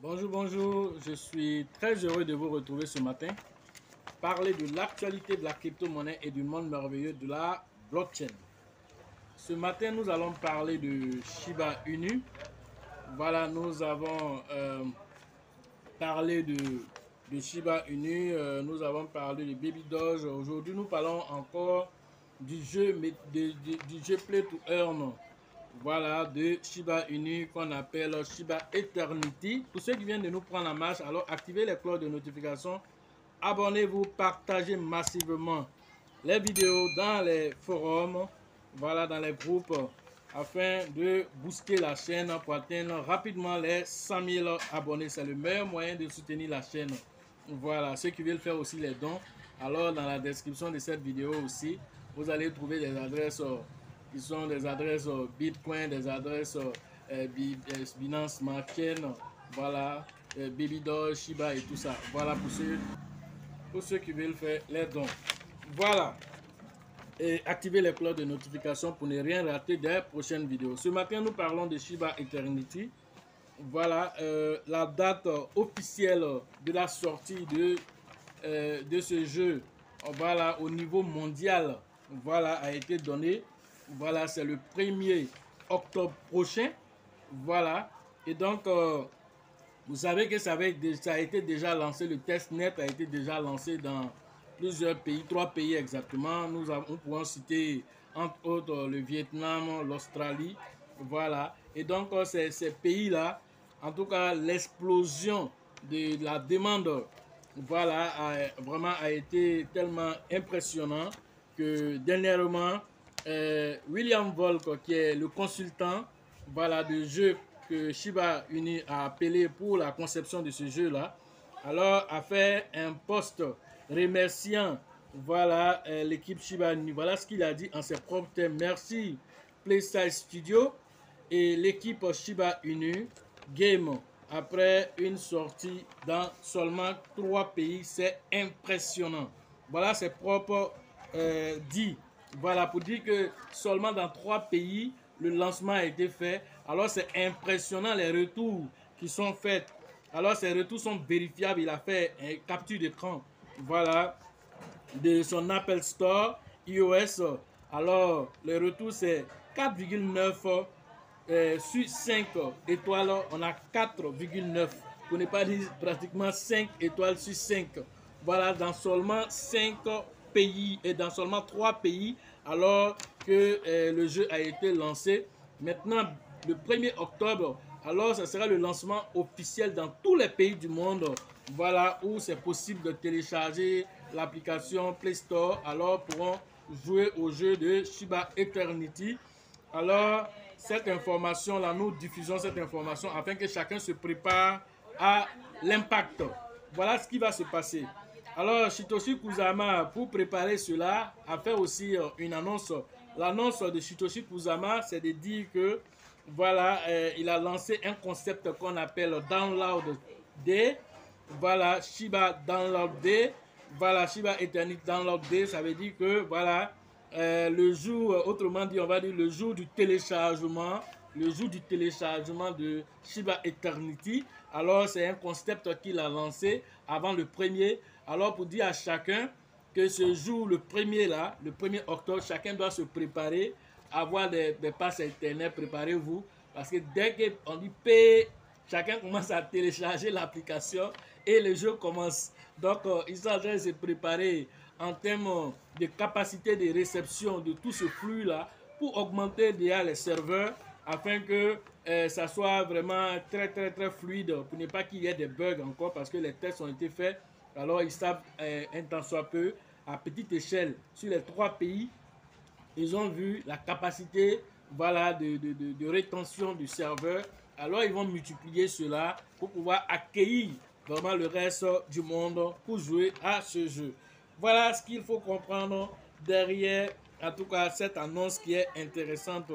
Bonjour, bonjour, je suis très heureux de vous retrouver ce matin. Parler de l'actualité de la crypto-monnaie et du monde merveilleux de la blockchain. Ce matin, nous allons parler de Shiba Inu. Voilà, nous avons parlé de Shiba Inu, nous avons parlé de Baby Doge. Aujourd'hui, nous parlons encore du jeu, du jeu Play to Earn. Voilà, de Shiba Inu qu'on appelle Shiba Eternity. Pour ceux qui viennent de nous prendre en marche, alors activez les cloches de notification. Abonnez-vous, partagez massivement les vidéos dans les forums, voilà, dans les groupes, afin de booster la chaîne pour atteindre rapidement les 100 000 abonnés. C'est le meilleur moyen de soutenir la chaîne. Voilà, ceux qui veulent faire aussi les dons, alors dans la description de cette vidéo aussi, vous allez trouver des adresses qui sont des adresses Bitcoin, des adresses Binance Smart Chain, voilà, Baby Doge, Shiba et tout ça. Voilà pour ceux qui veulent faire les dons. Voilà. Et activez les cloches de notification pour ne rien rater des prochaines vidéos. Ce matin, nous parlons de Shiba Eternity. Voilà, la date officielle de la sortie de ce jeu, voilà, au niveau mondial, voilà, a été donnée. Voilà, c'est le 1er octobre prochain. Voilà, et donc, vous savez que ça a été déjà lancé, le testnet a été déjà lancé dans plusieurs pays, 3 pays exactement. Nous pouvons citer entre autres le Vietnam, l'Australie, voilà. Et donc ces pays-là, en tout cas l'explosion de la demande, voilà, vraiment a été tellement impressionnant que dernièrement, William Volk, qui est le consultant, voilà, de jeu que Shiba Inu a appelé pour la conception de ce jeu-là, alors a fait un post remerciant, voilà, l'équipe Shiba Inu. Voilà ce qu'il a dit en ses propres termes. Merci PlayStation Studio et l'équipe Shiba Inu Game après une sortie dans seulement 3 pays. C'est impressionnant. Voilà ses propres dit. Voilà, pour dire que seulement dans 3 pays, le lancement a été fait. Alors c'est impressionnant les retours qui sont faits. Alors ces retours sont vérifiables. Il a fait une capture d'écran, voilà, de son Apple Store iOS. Alors le retour c'est 4,9 sur 5 étoiles. On a 4,9, pour ne pas dire pratiquement 5 étoiles sur 5. Voilà, dans seulement 5 pays et dans seulement 3 pays, alors que le jeu a été lancé. Maintenant, le 1er octobre, alors ça sera le lancement officiel dans tous les pays du monde. Voilà, où c'est possible de télécharger l'application Play Store. Alors pourront jouer au jeu de Shiba Eternity. Alors cette information-là, nous diffusons cette information afin que chacun se prépare à l'impact. Voilà ce qui va se passer. Alors Satoshi Kusama, pour préparer cela, a fait aussi une annonce. L'annonce de Satoshi Kusama, c'est de dire que voilà, il a lancé un concept qu'on appelle Download Day. Voilà, Shiba Download Day. Voilà, Shiba Eternity Download Day, ça veut dire que voilà, le jour, autrement dit, on va dire le jour du téléchargement, de Shiba Eternity. Alors c'est un concept qu'il a lancé avant le 1er. Alors pour dire à chacun que ce jour, le 1er là, le 1er octobre, chacun doit se préparer, avoir des passes internet, préparez-vous. Parce que dès qu'on dit paye, chacun commence à télécharger l'application et le jeu commence. Donc il s'agit de se préparer en termes de capacité de réception de tout ce flux là pour augmenter déjà les serveurs afin que ça soit vraiment très fluide, pour ne pas qu'il y ait des bugs encore, parce que les tests ont été faits. Alors ils savent un temps soit peu à petite échelle sur les 3 pays, ils ont vu la capacité, voilà, de rétention du serveur. Alors ils vont multiplier cela pour pouvoir accueillir vraiment le reste du monde pour jouer à ce jeu. Voilà ce qu'il faut comprendre derrière, en tout cas, cette annonce qui est intéressante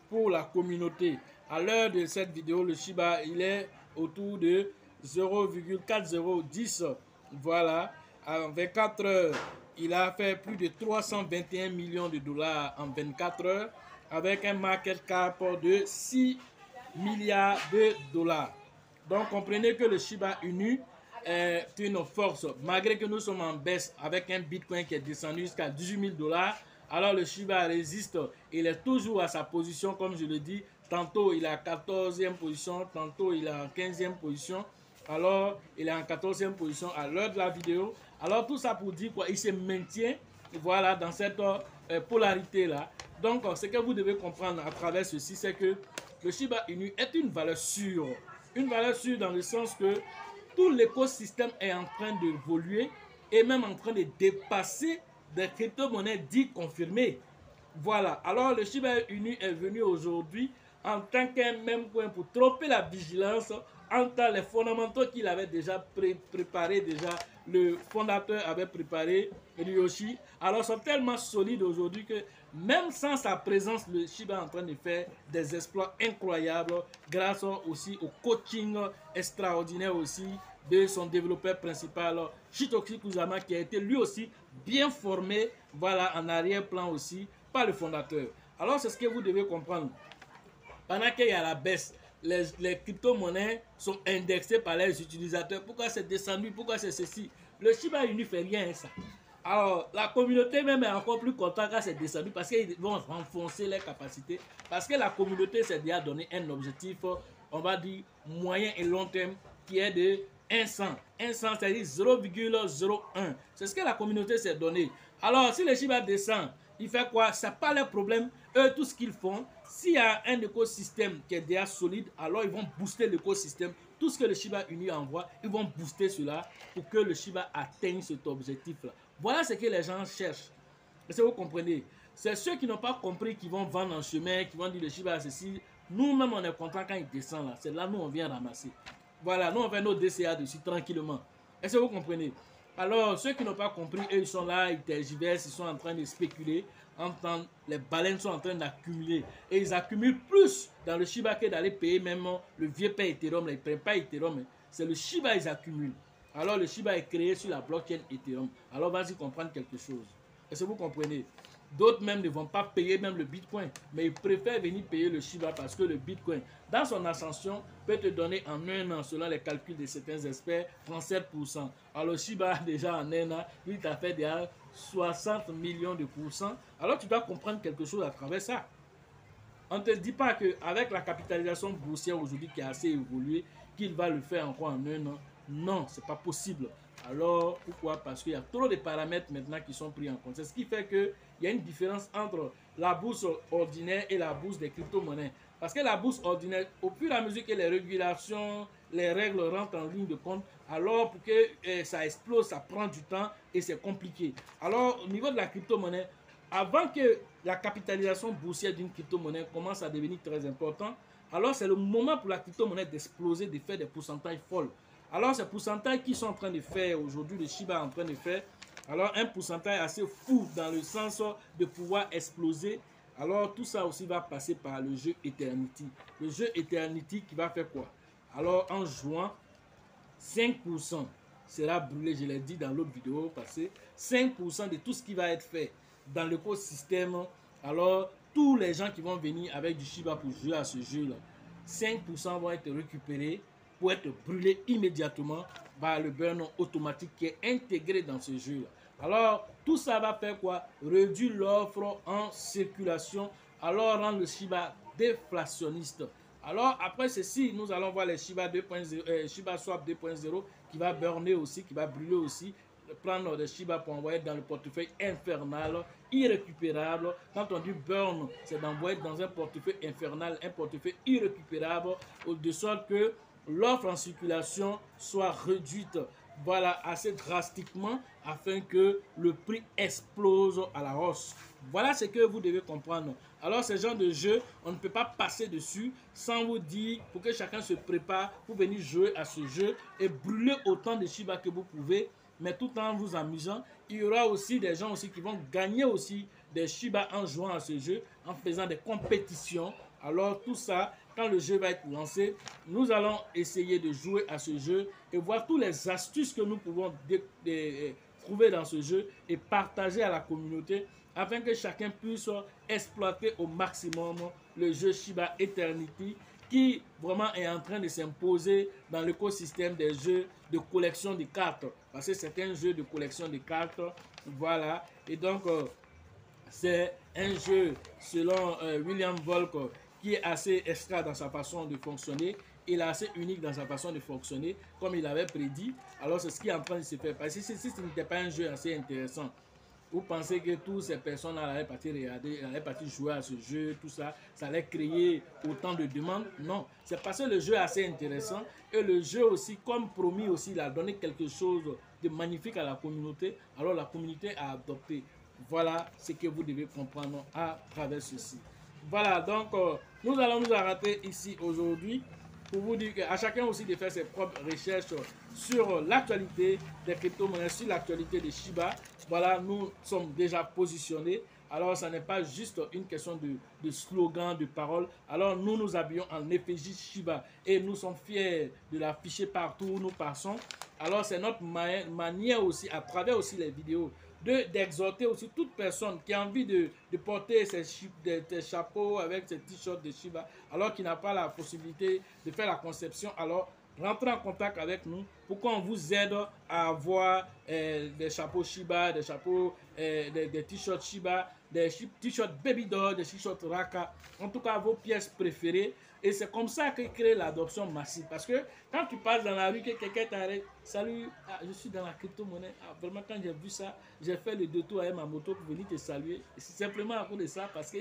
pour la communauté. À l'heure de cette vidéo, le Shiba, il est autour de 0,4010. Voilà, en 24 heures, il a fait plus de 321 millions de dollars en 24 heures, avec un market cap de 6 milliards de dollars. Donc comprenez que le Shiba Inu est une force. Malgré que nous sommes en baisse avec un Bitcoin qui est descendu jusqu'à 18 000 $, alors le Shiba résiste. Il est toujours à sa position, comme je le dis. Tantôt il est à 14e position, tantôt il est en 15e position. Alors il est en 14e position à l'heure de la vidéo. Alors tout ça pour dire quoi, il se maintient, voilà, dans cette polarité là. Donc ce que vous devez comprendre à travers ceci, c'est que le Shiba Inu est une valeur sûre. Une valeur sûre dans le sens que tout l'écosystème est en train d'évoluer et même en train de dépasser des crypto-monnaies dites confirmées. Voilà. Alors le Shiba Inu est venu aujourd'hui en tant qu'un même coin pour tromper la vigilance entre les fondamentaux qu'il avait déjà préparé, déjà le fondateur avait préparé, Ryoshi. Alors sont tellement solides aujourd'hui que même sans sa présence, le Shiba est en train de faire des exploits incroyables grâce aussi au coaching extraordinaire aussi de son développeur principal, Shitoshi Kusama, qui a été lui aussi bien formé, voilà, en arrière-plan aussi, par le fondateur. Alors c'est ce que vous devez comprendre. Pendant qu'il y a la baisse, les crypto-monnaies sont indexées par les utilisateurs. Pourquoi c'est descendu? Pourquoi c'est ceci? Le Shiba Inu ne fait rien ça. Alors, la communauté même est encore plus contente quand c'est descendu parce qu'ils vont renforcer les capacités. Parce que la communauté s'est déjà donné un objectif, on va dire, moyen et long terme, qui est de 100. 100, c'est-à-dire 0,01. C'est ce que la communauté s'est donné. Alors, si le Shiba descend, il fait quoi? Ça pas le problème. Eux, tout ce qu'ils font, s'il y a un écosystème qui est déjà solide, alors ils vont booster l'écosystème. Tout ce que le Shiba Inu envoie, ils vont booster cela pour que le Shiba atteigne cet objectif-là. Voilà ce que les gens cherchent. Est-ce que vous comprenez? C'est ceux qui n'ont pas compris qui vont vendre en chemin, qui vont dire le Shiba ceci. Nous-mêmes, on est content quand il descend là. C'est là nous on vient ramasser. Voilà, nous on fait nos DCA dessus tranquillement. Est-ce que vous comprenez? Alors, ceux qui n'ont pas compris, eux, ils sont là, ils tergiversent, ils sont en train de spéculer. Les baleines sont en train d'accumuler. Et ils accumulent plus dans le Shiba que d'aller payer même le vieux père Ethereum. Ils ne prennent pas Ethereum, c'est le Shiba qu'ils accumulent. Alors, le Shiba est créé sur la blockchain Ethereum. Alors, vas-y comprendre quelque chose. Est-ce que vous comprenez? D'autres même ne vont pas payer même le Bitcoin, mais ils préfèrent venir payer le Shiba parce que le Bitcoin, dans son ascension, peut te donner en un an, selon les calculs de certains experts, 37%. Alors le Shiba, déjà en un an, lui, t'a fait déjà 60 millions de pourcents. Alors tu dois comprendre quelque chose à travers ça. On ne te dit pas qu'avec la capitalisation boursière aujourd'hui qui a assez évolué, qu'il va le faire encore en un an. Non, ce n'est pas possible. Alors, pourquoi? Parce qu'il y a trop de paramètres maintenant qui sont pris en compte. C'est ce qui fait qu'il y a une différence entre la bourse ordinaire et la bourse des crypto-monnaies. Parce que la bourse ordinaire, au fur et à mesure que les régulations, les règles rentrent en ligne de compte, alors pour que ça explose, ça prend du temps et c'est compliqué. Alors, au niveau de la crypto-monnaie, avant que la capitalisation boursière d'une crypto-monnaie commence à devenir très importante, alors c'est le moment pour la crypto-monnaie d'exploser, de faire des pourcentages folles. Alors ces pourcentages qu'ils sont en train de faire aujourd'hui, le Shiba est en train de faire, alors un pourcentage assez fou dans le sens de pouvoir exploser. Alors tout ça aussi va passer par le jeu Eternity. Le jeu Eternity qui va faire quoi? Alors en juin, 5% sera brûlé, je l'ai dit dans l'autre vidéo passée, 5% de tout ce qui va être fait dans l'écosystème. Alors tous les gens qui vont venir avec du Shiba pour jouer à ce jeu là, 5% vont être récupérés pour être brûlés immédiatement par le burn automatique qui est intégré dans ce jeu là. Alors tout ça va faire quoi? Réduire l'offre en circulation, alors rendre le Shiba déflationniste. Alors après ceci, nous allons voir les Shiba 2.0, Shiba Swap 2.0 qui va burner aussi, qui va brûler aussi, prendre des Shiba pour envoyer dans le portefeuille infernal, irrécupérable. Quand on dit burn, c'est d'envoyer dans un portefeuille infernal, un portefeuille irrécupérable, de sorte que l'offre en circulation soit réduite, voilà, assez drastiquement afin que le prix explose à la hausse. Voilà ce que vous devez comprendre. Alors ce genre de jeu, on ne peut pas passer dessus sans vous dire, pour que chacun se prépare pour venir jouer à ce jeu et brûler autant de Shiba que vous pouvez, mais tout en vous amusant. Il y aura aussi des gens aussi qui vont gagner aussi des Shiba en jouant à ce jeu, en faisant des compétitions. Alors tout ça, quand le jeu va être lancé, nous allons essayer de jouer à ce jeu et voir toutes les astuces que nous pouvons trouver dans ce jeu et partager à la communauté afin que chacun puisse exploiter au maximum le jeu Shiba Eternity qui vraiment est en train de s'imposer dans l'écosystème des jeux de collection de cartes. Parce que c'est un jeu de collection de cartes. Voilà. Et donc, c'est un jeu, selon William Volk, qui est assez extra dans sa façon de fonctionner. Il est assez unique dans sa façon de fonctionner, comme il avait prédit. Alors, c'est ce qui est en train de se faire. Parce que si ce n'était pas un jeu assez intéressant, vous pensez que toutes ces personnes allaient partir regarder, allaient partir jouer à ce jeu, tout ça, ça allait créer autant de demandes? Non, c'est parce que le jeu est assez intéressant et le jeu aussi, comme promis aussi, il a donné quelque chose de magnifique à la communauté. Alors la communauté a adopté. Voilà ce que vous devez comprendre à travers ceci. Voilà, donc nous allons nous arrêter ici aujourd'hui pour vous dire qu'à chacun aussi de faire ses propres recherches sur l'actualité des crypto-monnaies, sur l'actualité de Shiba. Voilà, nous sommes déjà positionnés. Alors, ça n'est pas juste une question de slogan, de parole. Alors, nous habillons en effigie Shiba et nous sommes fiers de l'afficher partout où nous passons. Alors, c'est notre manière aussi, à travers aussi les vidéos, d'exhorter aussi toute personne qui a envie de porter des chapeaux avec ses t-shirts de Shiba, alors qu'il n'a pas la possibilité de faire la conception. Alors, rentrez en contact avec nous pour qu'on vous aide à avoir des chapeaux Shiba, des chapeaux, des t-shirts Shiba, des t-shirts Baby Doll, des t-shirts Raka, en tout cas vos pièces préférées. Et c'est comme ça que crée l'adoption massive. Parce que quand tu passes dans la rue, que quelqu'un t'arrête, salut, je suis dans la crypto-monnaie. Vraiment, quand j'ai vu ça, j'ai fait le détour avec ma moto pour venir te saluer. C'est simplement à cause de ça, parce que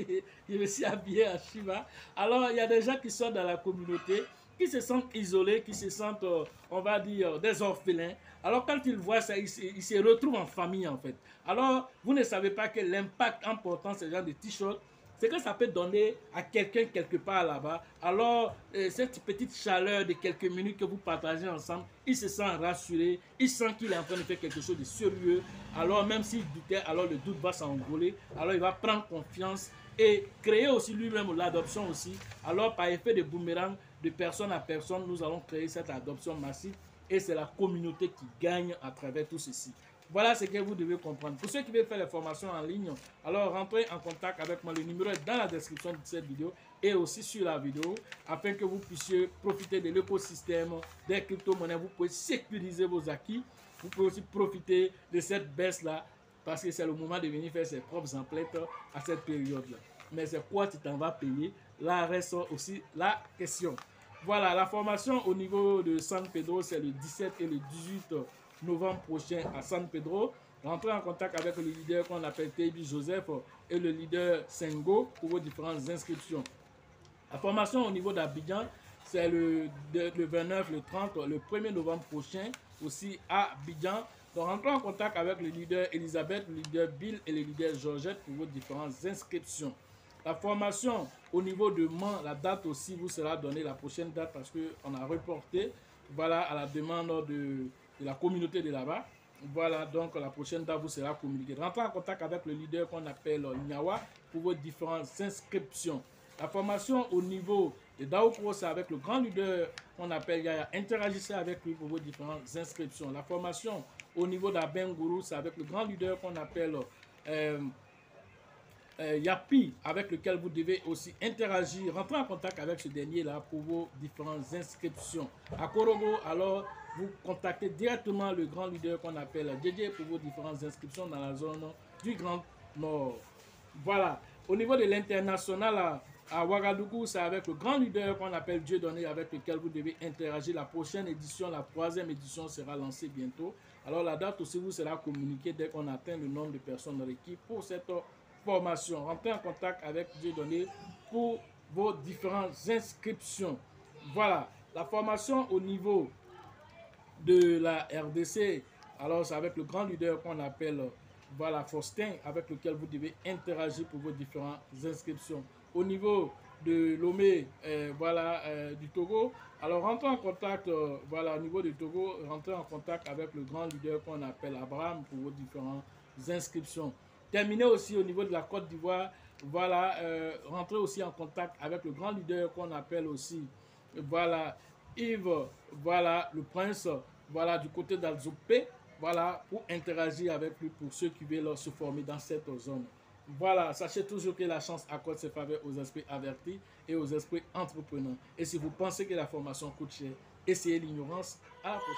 je me suis habillé à Shiba. Alors, il y a des gens qui sont dans la communauté, qui se sentent isolés, qui se sentent, on va dire, des orphelins. Alors quand ils voient ça, ils se retrouvent en famille en fait. Alors vous ne savez pas que l'impact important de ce genre de t-shirt, c'est que ça peut donner à quelqu'un quelque part là-bas. Alors cette petite chaleur de quelques minutes que vous partagez ensemble, il se sent rassuré, il sent qu'il est en train de faire quelque chose de sérieux. Alors même s'il doutait, alors le doute va s'envoler. Alors il va prendre confiance et créer aussi lui-même l'adoption aussi. Alors par effet de boomerang, de personne à personne, nous allons créer cette adoption massive et c'est la communauté qui gagne à travers tout ceci. Voilà ce que vous devez comprendre. Pour ceux qui veulent faire les formations en ligne, alors rentrez en contact avec moi. Le numéro est dans la description de cette vidéo et aussi sur la vidéo afin que vous puissiez profiter de l'écosystème des crypto-monnaies. Vous pouvez sécuriser vos acquis. Vous pouvez aussi profiter de cette baisse-là parce que c'est le moment de venir faire ses propres emplettes à cette période-là. Mais c'est quoi tu t'en vas payer? Là reste aussi la question. Voilà, la formation au niveau de San Pedro, c'est le 17 et le 18 novembre prochain à San Pedro. Rentrez en contact avec le leader qu'on appelle Tebi Joseph et le leader Sengo pour vos différentes inscriptions. La formation au niveau d'Abidjan, c'est le 29, le 30, le 1er novembre prochain, aussi à Abidjan. Donc, rentrez en contact avec le leader Elisabeth, le leader Bill et le leader Georgette pour vos différentes inscriptions. La formation au niveau de Mans, la date aussi vous sera donnée, la prochaine date, parce qu'on a reporté, voilà, à la demande de la communauté de là-bas. Voilà, donc la prochaine date vous sera communiquée. Rentrez en contact avec le leader qu'on appelle Nyawa pour vos différentes inscriptions. La formation au niveau de Daokro, c'est avec le grand leader qu'on appelle Yaya. Interagissez avec lui pour vos différentes inscriptions. La formation au niveau d'Abengourou, c'est avec le grand leader qu'on appelle Yapi, avec lequel vous devez aussi interagir. Rentrez en contact avec ce dernier-là pour vos différentes inscriptions. À Korogo, alors, vous contactez directement le grand leader qu'on appelle JJ pour vos différentes inscriptions dans la zone du Grand Nord. Voilà. Au niveau de l'international, à Ouagadougou, c'est avec le grand leader qu'on appelle Dieudonné, avec lequel vous devez interagir. La prochaine édition, la 3e édition sera lancée bientôt. Alors la date aussi vous sera communiquée dès qu'on atteint le nombre de personnes requises pour cette formation. Rentrez en contact avec Dieudonné pour vos différentes inscriptions. Voilà. La formation au niveau de la RDC, alors c'est avec le grand leader qu'on appelle voilà, Faustin, avec lequel vous devez interagir pour vos différentes inscriptions. Au niveau de Lomé, voilà, du Togo, alors rentrez en contact, voilà, au niveau du Togo, rentrez en contact avec le grand leader qu'on appelle Abraham pour vos différentes inscriptions. Terminez aussi au niveau de la Côte d'Ivoire, voilà, rentrez aussi en contact avec le grand leader qu'on appelle aussi, voilà, Yves, voilà, le prince, voilà, du côté d'Alzopé, voilà, pour interagir avec lui pour ceux qui veulent se former dans cette zone. Voilà, sachez toujours que la chance accorde ses faveurs aux esprits avertis et aux esprits entrepreneurs. Et si vous pensez que la formation coûte cher, essayez l'ignorance. À la prochaine.